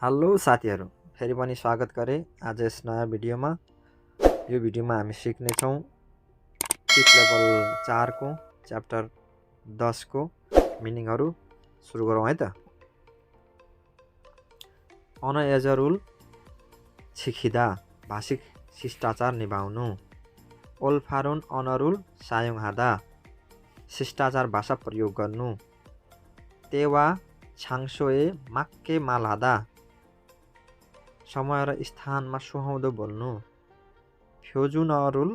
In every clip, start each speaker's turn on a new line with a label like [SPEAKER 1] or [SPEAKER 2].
[SPEAKER 1] Hello साथीहरू, फेरि पनि स्वागत गरे आज यस नयाँ भिडियोमा। यो भिडियोमा हामी सिक्नेछौँ किक लेभल 4 को च्याप्टर 10 को मिनिङहरू। सुरु गरौँ है त। अन एज अ रुल छिखिदा भाषिक शिष्टाचार निभाउनु। ओल्फारुन अन रुल सायोङ हादा शिष्टाचार भाषा प्रयोग गर्नु। तेवा छाङसोए माक्के मालादा समय र स्थानमा सुहाउँदो बोल्नु। फ्योजुन अरुल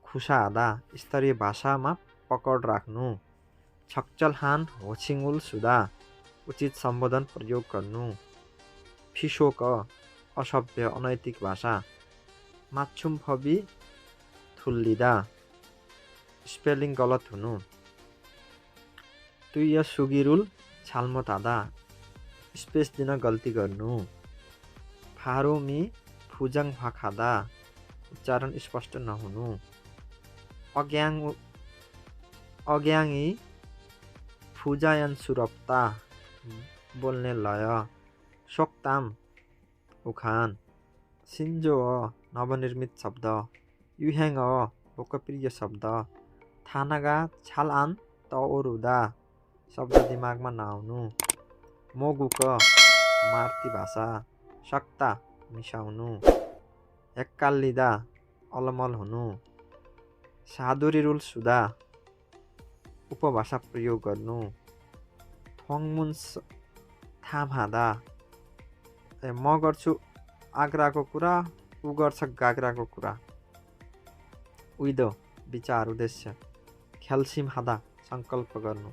[SPEAKER 1] खुसा हादा स्तरीय भाषामा पकड राख्नु। छक्चलहान होछिङुल सुदा उचित सम्बोधन प्रयोग गर्नु। फिसोक असभ्य अनैतिक भाषा। माछुम फबी थुल्लिदा स्पेलिङ गलत हुनु। तुय सुगिरुल छालमत हादा स्पेस दिन गल्ती गर्नु। फारोमी फुजाङ फाखादा उच्चारण स्पष्ट नहुनु। अग्याङी फुजायन सुरप्ता बोल्ने लय। सोक्ताम उखान। सिन्जो नवनिर्मित शब्द। युह्याङ लोकप्रिय शब्द। थानागा छालआन तओरुदा शब्द दिमागमा नआउनु। मोगुक मार्ती भाषा। सक्ता मिसाउनु। एक्कालिदा अलमल हुनु। सादुरी सुदा उपभाषा प्रयोग गर्नु। थोङमुन्स थामहादा म गर्छु आग्राको कुरा, ऊ गर्छ गाग्राको कुरा। उइदो विचार उद्देश्य। ख्यालसिम हादा सङ्कल्प गर्नु।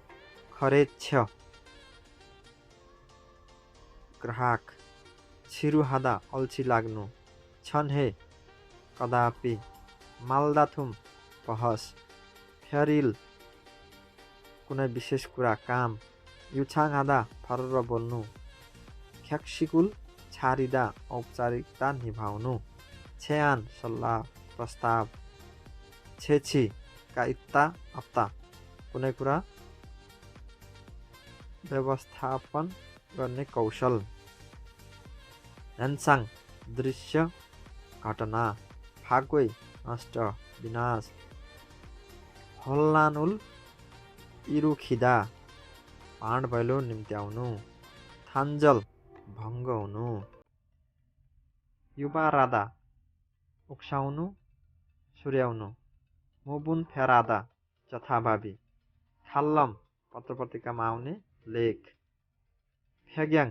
[SPEAKER 1] खरेच्छ ग्राहक। छिरु हादा अल्छी लाग्नु। छन् हे कदापि। मालदाथुम बहस। फ्यारिल कुनै विशेष कुरा काम। युछाङ हादा फरर बोल्नु। ख्याक्सिकुल छारिदा औपचारिकता निभाउनु। छेयान सल्लाह प्रस्ताव। छेछि का इत्ता अप्ता कुनै कुरा व्यवस्थापन गर्ने कौशल। ह्यान्साङ दृश्य घटना। फागोइ नष्ट विनाश। होल्लानुल इरुखिदा भाँड भैलो निम्त्याउनु। थान्जल भङ्ग हुनु। युवा राधा उक्साउनु सुर्याउनु। मुबुन फेरादा जथाभावी। खाल्लम पत्रपत्रिकामा आउने लेख। फ्याग्याङ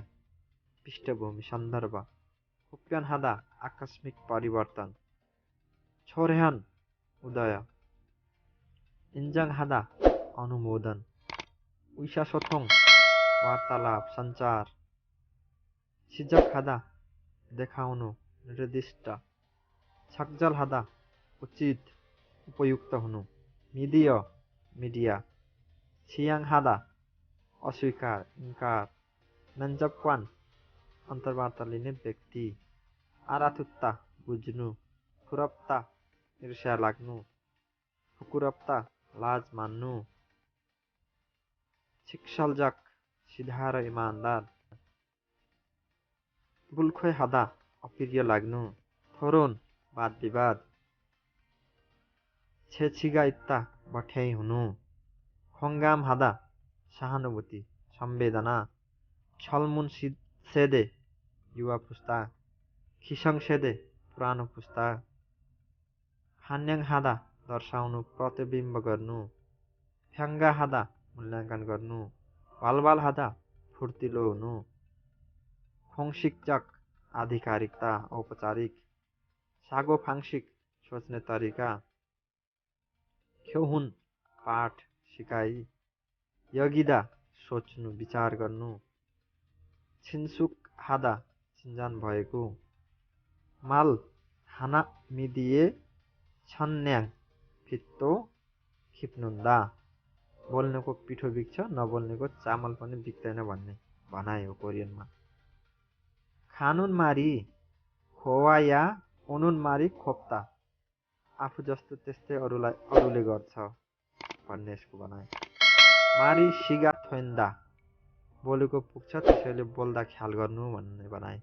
[SPEAKER 1] पृष्ठभूमि सन्दर्भ। हुप्यन हादा आकस्मिक परिवर्तन। छोर्यान उदय। इन्जङ हादा अनुमोदन। उइसासोथोङ वार्तालाप सञ्चार। सिजक हादा देखाउनु निर्दिष्ट। छक्जल हादा उचित उपयुक्त हुनु। मिडिय मिडिया। छियाङ हादा अस्वीकार इन्कार। मेन्जप्वान अन्तर्वार्ता लिने व्यक्ति। आराथुत्ता बुझ्नु। खुरप्ता ईर्ष्या लाग्नु। फुकुरप्ता लाज मान्नु। छिक्सलजक सिधा र इमान्दार। बुल्खोइ हादा अप्रिय लाग्नु। थोरोन वाद विवाद। छेछिगा इत्ता बठ्याइ हुनु। खोङ्गाम हादा सहानुभूति संवेदना। छलमुन सेदे युवा पुस्ता। खिसङ सेदे पुरानो पुस्ता। फान्याङ हादा दर्शाउनु प्रतिबिम्ब गर्नु। फ्याङ्गा हादा मूल्याङ्कन गर्नु। वालवाल हादा फुर्तिलो हुनु। खोङसिकजक आधिकारिकता औपचारिक। सागो फाङ्सिक सोच्ने तरिका। ख्योहुन पाठ सिकाइ। यगिदा सोच्नु विचार गर्नु। छिन्सुक हादा चिन्जान भएको। माल हाना मिदिए छन्याङ फित्तो खिप्नुन्दा बोल्नेको पिठो बिग्छ नबोल्नेको चामल पनि बिग्दैन भन्ने भनाइ हो कोरियनमा। खानुन मारी खोवा या ओनुन मारी खोप्ता आफू जस्तो त्यस्तै अरूले गर्छ भन्ने यसको भनाइ। मारी सिगा थोइन्दा बोलेको पुग्छ, त्यसैले बोल्दा ख्याल गर्नु भन्ने बनाए।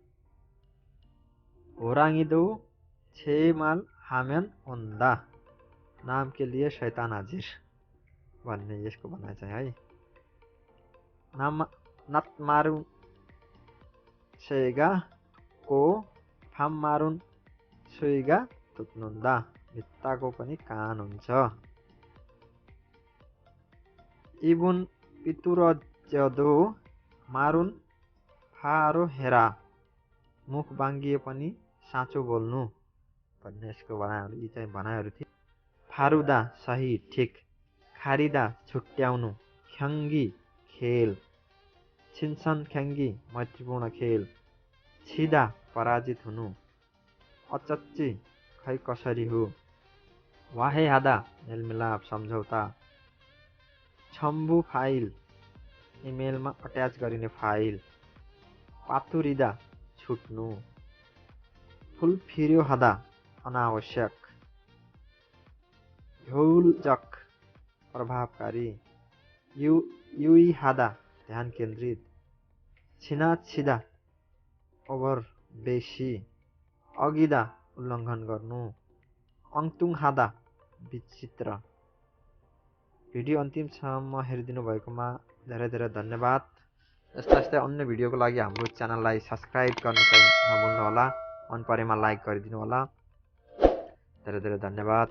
[SPEAKER 1] होराङ्गिदो छेमाल हामेन ओन्दा, नाम के लिए शैतान हाजिर भन्ने यसको भनाइ चाहिँ है। नत मारुन सेगा को फाम मारुन सुइगा तुत्नुन्दा, भित्ताको पनि कान हुन्छ। इबुन पितुरज्यदो मारुन फारो हेरा, मुख बाङ्गिए पनि साँचो बोल्नु भन्ने यसको भनाइहरू, यी चाहिँ भनाइहरू थिए। फारुदा सही ठिक, खारिदा छुट्याउनु, ख्याङ्गी खेल, छिन्सन ख्याङ्गी मैत्रीपूर्ण खेल, छिदा पराजित हुनु, अचच्ची खै कसरी हो, वाहे हादा मेलमिलाप सम्झौता, छम्बु फाइल इमेलमा अट्याच गरिने फाइल, पातुरिदा छुट्नु, फुल फिर्यो हादा अनावश्यक, ह्यौलजक प्रभावकारी, युई हादा ध्यान केन्द्रित, छिना छिदा ओभर बेसी, अगिदा उल्लङ्घन गर्नु, अङ्तुङ हादा विचित्र। भिडियो अन्तिमसम्म हेरिदिनु भएकोमा धेरै धेरै धन्यवाद। यस्तै अन्य भिडियोको लागि हाम्रो च्यानललाई सब्सक्राइब गर्न चाहिँ नभुल्नुहोला। मन परेमा लाइक गरिदिनु होला। धेरै धेरै धन्यवाद।